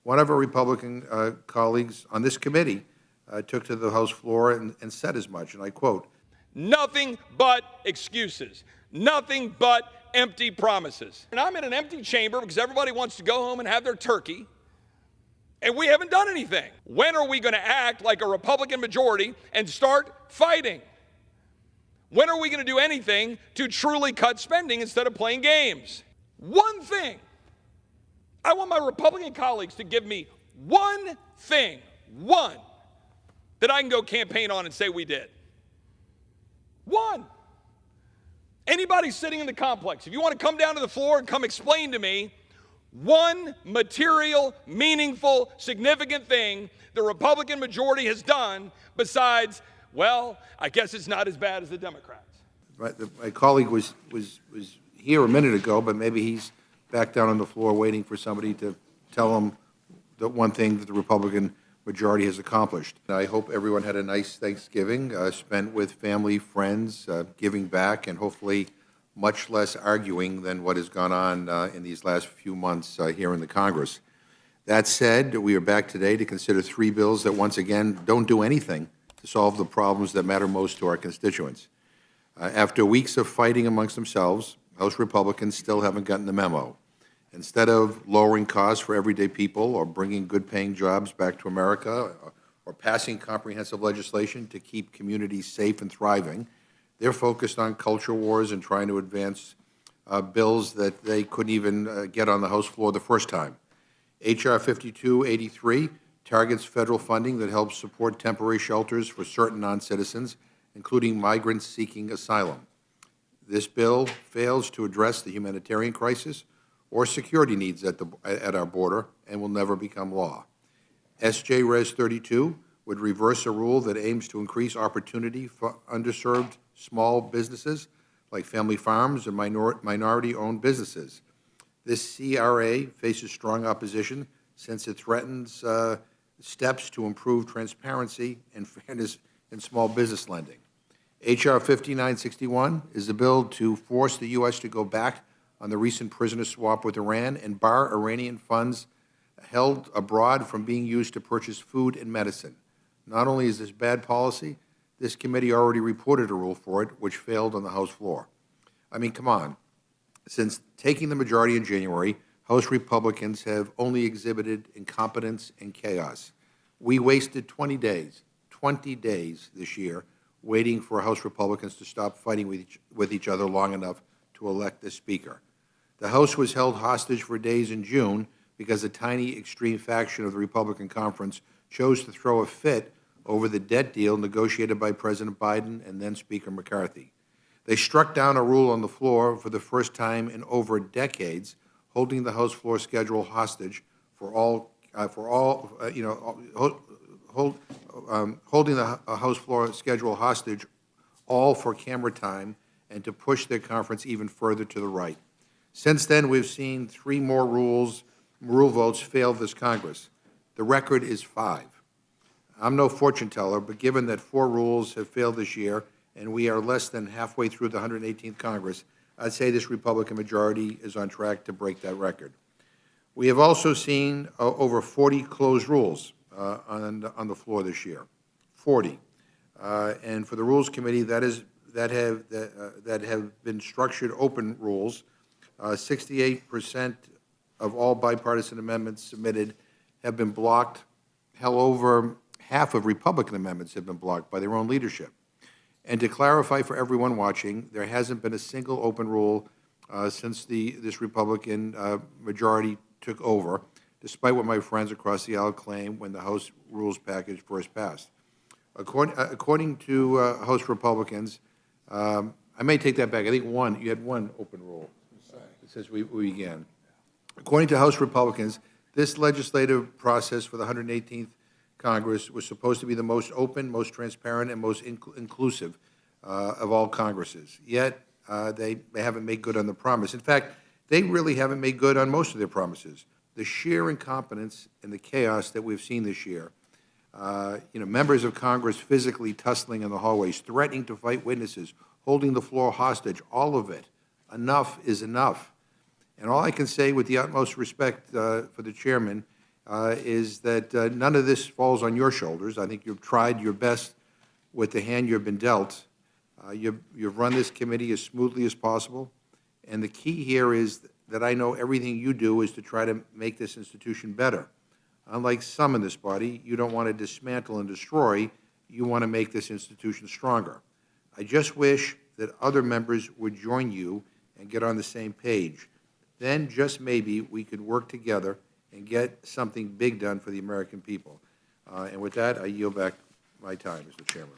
one of our Republican colleagues on this committee took to the House floor and said as much, and I quote, "Nothing but excuses, nothing but empty promises." And I'm in an empty chamber because everybody wants to go home and have their turkey, and we haven't done anything. When are we going to act like a Republican majority and start fighting? When are we going to do anything to truly cut spending instead of playing games? One thing. I want my Republican colleagues to give me one thing, one, that I can go campaign on and say we did. One. Anybody sitting in the complex, if you want to come down to the floor and come explain to me one material, meaningful, significant thing the Republican majority has done besides, well, I guess it's not as bad as the Democrats. My colleague was here a minute ago, but maybe he's back down on the floor waiting for somebody to tell him the one thing that the Republican majority has accomplished. I hope everyone had a nice Thanksgiving, spent with family, friends, giving back, and hopefully much less arguing than what has gone on in these last few months here in the Congress. That said, we are back today to consider three bills that once again don't do anything to solve the problems that matter most to our constituents. After weeks of fighting amongst themselves, House Republicans still haven't gotten the memo. Instead of lowering costs for everyday people or bringing good-paying jobs back to America or passing comprehensive legislation to keep communities safe and thriving, they're focused on culture wars and trying to advance bills that they couldn't even get on the House floor the first time. H.R. 5283 targets federal funding that helps support temporary shelters for certain non-citizens, including migrants seeking asylum. This bill fails to address the humanitarian crisis or security needs at our border and will never become law. S.J. Res. 32 would reverse a rule that aims to increase opportunity for underserved small businesses like family farms and minority-owned businesses. This CRA faces strong opposition since it threatens steps to improve transparency and fairness in small business lending. H.R. 5961 is a bill to force the U.S. to go back on the recent prisoner swap with Iran and bar Iranian funds held abroad from being used to purchase food and medicine. Not only is this bad policy, this committee already reported a rule for it, which failed on the House floor. I mean, come on. Since taking the majority in January, House Republicans have only exhibited incompetence and chaos. We wasted 20 days this year waiting for House Republicans to stop fighting with each other long enough to elect the Speaker. The House was held hostage for days in June because a tiny extreme faction of the Republican conference chose to throw a fit over the debt deal negotiated by President Biden and then Speaker McCarthy. They struck down a rule on the floor for the first time in over decades, holding the House floor schedule hostage holding the House floor schedule hostage, all for camera time and to push their conference even further to the right. Since then, we've seen three more rule votes fail this Congress. The record is 5. I'm no fortune teller, but given that 4 rules have failed this year and we are less than halfway through the 118th Congress, I'd say this Republican majority is on track to break that record. We have also seen over 40 closed rules on the floor this year, 40. And for the Rules Committee, that have been structured open rules, 68% of all bipartisan amendments submitted have been blocked. Hell, over half of Republican amendments have been blocked by their own leadership. And to clarify for everyone watching, there hasn't been a single open rule since this Republican majority took over, despite what my friends across the aisle claim when the House rules package first passed. According to House Republicans, I may take that back. I think you had one open rule since we began. According to House Republicans, this legislative process for the 118th Congress was supposed to be the most open, most transparent, and most inclusive of all Congresses. Yet, they haven't made good on the promise. In fact, they really haven't made good on most of their promises. The sheer incompetence and the chaos that we've seen this year, members of Congress physically tussling in the hallways, threatening to fight witnesses, holding the floor hostage, all of it. Enough is enough. And all I can say with the utmost respect for the chairman is that none of this falls on your shoulders. I think you've tried your best with the hand you've been dealt. You've run this committee as smoothly as possible, and the key here is that I know everything you do is to try to make this institution better. Unlike some in this body, you don't want to dismantle and destroy. You want to make this institution stronger. I just wish that other members would join you and get on the same page. Then, just maybe, we could work together and get something big done for the American people. And with that, I yield back my time, Mr. Chairman.